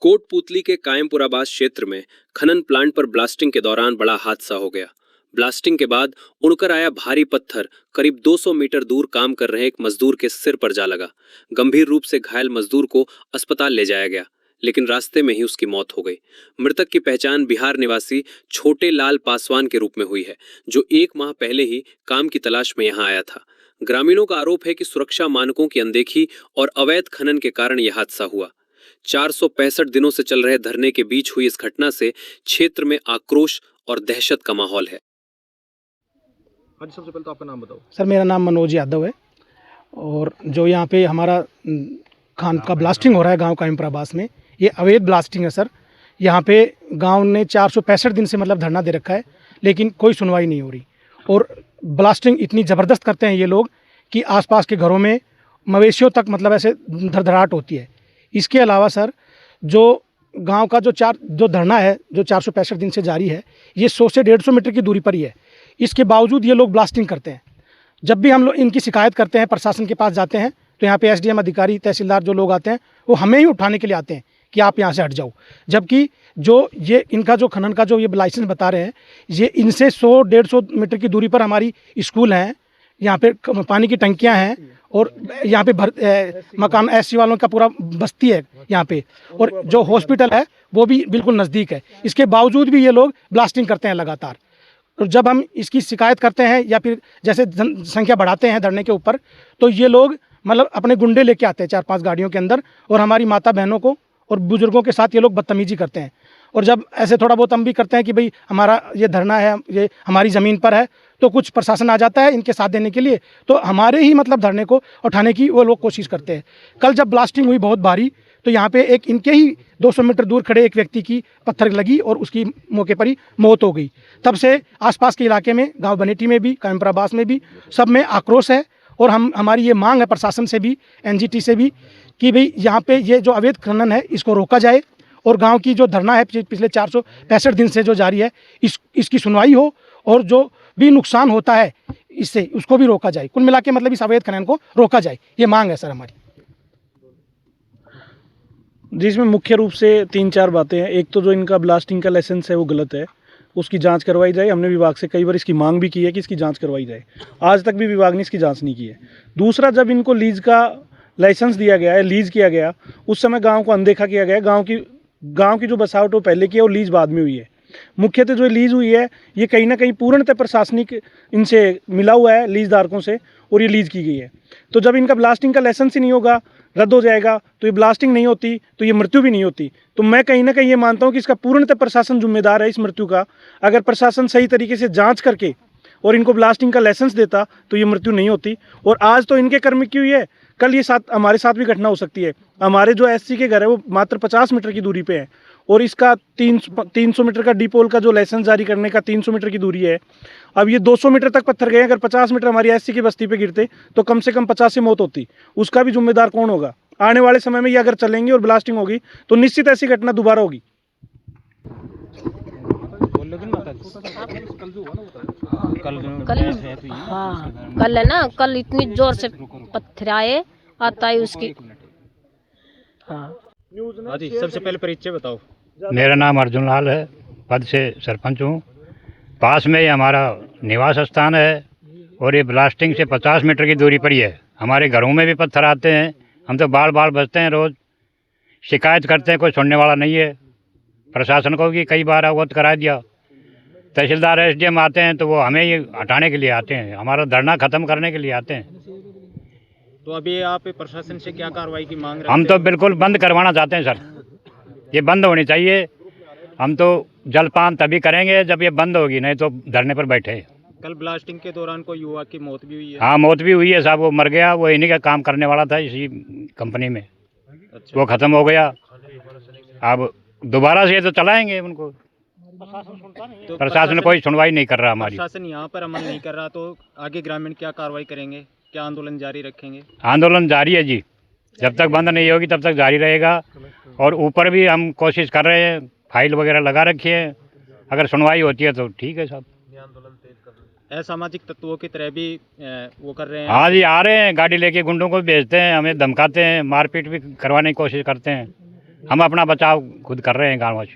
कोटपूतली के कायमपुराबाद क्षेत्र में खनन प्लांट पर ब्लास्टिंग के दौरान बड़ा हादसा हो गया। ब्लास्टिंग के बाद उड़कर आया भारी पत्थर करीब 200 मीटर दूर काम कर रहे एक मजदूर के सिर पर जा लगा। गंभीर रूप से घायल मजदूर को अस्पताल ले जाया गया, लेकिन रास्ते में ही उसकी मौत हो गई। मृतक की पहचान बिहार निवासी छोटे लाल पासवान के रूप में हुई है, जो 1 माह पहले ही काम की तलाश में यहाँ आया था। ग्रामीणों का आरोप है कि सुरक्षा मानकों की अनदेखी और अवैध खनन के कारण यह हादसा हुआ। 465 दिनों से चल रहे धरने के बीच हुई इस घटना से क्षेत्र में आक्रोश और दहशत का माहौल है। आज सबसे पहले तो आपका नाम बताओ। सर, मेरा नाम मनोज यादव है और जो यहाँ पे हमारा खान का ब्लास्टिंग हो रहा है गांव कायमपुराबाद में, ये अवैध ब्लास्टिंग है सर। यहाँ पे गांव ने 465 दिन से मतलब धरना दे रखा है, लेकिन कोई सुनवाई नहीं हो रही। और ब्लास्टिंग इतनी ज़बरदस्त करते हैं ये लोग कि आसपास के घरों में मवेशियों तक मतलब ऐसे धड़धड़ाहट होती है। इसके अलावा सर, जो गांव का जो धरना है जो 465 दिन से जारी है, ये 100 से 150 मीटर की दूरी पर ही है। इसके बावजूद ये लोग ब्लास्टिंग करते हैं। जब भी हम लोग इनकी शिकायत करते हैं, प्रशासन के पास जाते हैं, तो यहाँ पे एसडीएम अधिकारी, तहसीलदार जो लोग आते हैं, वो हमें ही उठाने के लिए आते हैं कि आप यहाँ से हट जाओ। जबकि जो ये इनका जो खनन का जो ये लाइसेंस बता रहे हैं, ये इनसे 100-150 मीटर की दूरी पर हमारी स्कूल हैं, यहाँ पे पानी की टंकियाँ हैं और यहाँ पे मकान एससी वालों का पूरा बस्ती है यहाँ पे, और जो हॉस्पिटल है वो भी बिल्कुल नज़दीक है। इसके बावजूद भी ये लोग ब्लास्टिंग करते हैं लगातार। और जब हम इसकी शिकायत करते हैं या फिर जैसे संख्या बढ़ाते हैं धरने के ऊपर, तो ये लोग मतलब अपने गुंडे लेके आते हैं 4-5 गाड़ियों के अंदर, और हमारी माता बहनों को और बुजुर्गों के साथ ये लोग बदतमीजी करते हैं। और जब ऐसे थोड़ा बहुत हम भी करते हैं कि भाई हमारा ये धरना है, ये हमारी ज़मीन पर है, तो कुछ प्रशासन आ जाता है इनके साथ देने के लिए, तो हमारे ही मतलब धरने को उठाने की वो लोग कोशिश करते हैं। कल जब ब्लास्टिंग हुई बहुत भारी, तो यहाँ पे एक इनके ही 200 मीटर दूर खड़े एक व्यक्ति की पत्थर लगी और उसकी मौके पर ही मौत हो गई। तब से आसपास के इलाके में, गांव बनेटी में भी, कायमपुराबाद में भी, सब में आक्रोश है। और हमारी ये मांग है प्रशासन से भी, एनजीटी से भी, कि भाई यहाँ पे ये जो अवैध खनन है इसको रोका जाए, और गांव की जो धरना है पिछले 465 दिन से जो जारी है, इसकी सुनवाई हो, और जो भी नुकसान होता है इससे उसको भी रोका जाए। कुल मिला के मतलब इस अवैध खनन को रोका जाए, ये मांग है सर हमारी। जिसमें मुख्य रूप से 3-4 बातें हैं। एक तो जो इनका ब्लास्टिंग का लाइसेंस है वो गलत है, उसकी जांच करवाई जाए। हमने विभाग से कई बार इसकी मांग भी की है कि इसकी जांच करवाई जाए, आज तक भी विभाग ने इसकी जांच नहीं की है। दूसरा, जब इनको लीज का लाइसेंस दिया गया है, लीज किया गया, उस समय गाँव को अनदेखा किया गया। गाँव की जो बसावट वो पहले की है और लीज बाद में हुई है। मुख्यतः जो लीज हुई है ये कहीं ना कहीं पूर्णतः प्रशासनिक इनसे मिला हुआ है, लीज धारकों से, और ये लीज की गई है। तो जब इनका ब्लास्टिंग का लाइसेंस ही नहीं होगा, रद्द हो जाएगा, तो ये ब्लास्टिंग नहीं होती, तो ये मृत्यु भी नहीं होती। तो मैं कहीं ना कहीं ये मानता हूँ कि इसका पूर्णतः प्रशासन जिम्मेदार है इस मृत्यु का। अगर प्रशासन सही तरीके से जांच करके और इनको ब्लास्टिंग का लाइसेंस देता तो ये मृत्यु नहीं होती। और आज तो इनके कर्म की हुई है, कल ये हमारे साथ भी घटना हो सकती है। हमारे जो एससी के घर है वो मात्र 50 मीटर की दूरी पे है, और इसका 300 मीटर का डीपोल का जो लाइसेंस जारी करने का 300 मीटर की दूरी है। अब ये 200 मीटर तक पत्थर गए, अगर 50 मीटर हमारी एससी की बस्ती पे गिरते तो कम से कम 50 से मौत होती। उसका भी जिम्मेदार कौन होगा? आने वाले समय में ये अगर चलेंगे और ब्लास्टिंग होगी तो निश्चित ऐसी घटना दोबारा होगी। कल है ना, कल इतनी जोर से पत्थर आए, आता है उसकी। सबसे पहले परिचय बताओ। मेरा नाम अर्जुन लाल है, पद से सरपंच हूँ। पास में ही हमारा निवास स्थान है, और ये ब्लास्टिंग से 50 मीटर की दूरी पर ही है। हमारे घरों में भी पत्थर आते हैं, हम तो बाल बचते हैं, रोज़ शिकायत करते हैं, कोई सुनने वाला नहीं है। प्रशासन को भी कई बार अवगत करा दिया, तहसीलदार एसडीएम आते हैं तो वो हमें ही हटाने के लिए आते हैं, हमारा धरना ख़त्म करने के लिए आते हैं। तो अभी आप प्रशासन से क्या कार्रवाई की मांग रहे हैं? हम तो बिल्कुल बंद करवाना चाहते हैं सर, ये बंद होनी चाहिए। हम तो जलपान तभी करेंगे जब ये बंद होगी, नहीं तो धरने पर बैठे। कल ब्लास्टिंग के दौरान कोई युवा की मौत भी हुई है? हाँ, मौत भी हुई है साहब, वो मर गया। वो इन्हीं का काम करने वाला था इसी कंपनी में। अच्छा। वो ख़त्म हो गया, अब दोबारा से तो चलाएंगे उनको। तो प्रशासन कोई सुनवाई नहीं कर रहा हमारी। प्रशासन यहाँ पर अमल नहीं कर रहा, तो आगे ग्रामीण क्या कार्रवाई करेंगे? क्या आंदोलन जारी रखेंगे? आंदोलन जारी है जी, जब तक बंद नहीं होगी तब तक जारी रहेगा। और ऊपर भी हम कोशिश कर रहे हैं, फाइल वगैरह लगा रखी है, अगर सुनवाई होती है तो ठीक है साहब। असामाजिक तत्वों की तरह भी वो कर रहे हैं? हाँ जी, आ रहे हैं, गाड़ी लेके गुंडों को भेजते हैं, हमें धमकाते हैं, मारपीट भी करवाने की कोशिश करते हैं। हम अपना बचाव खुद कर रहे हैं गाँव में।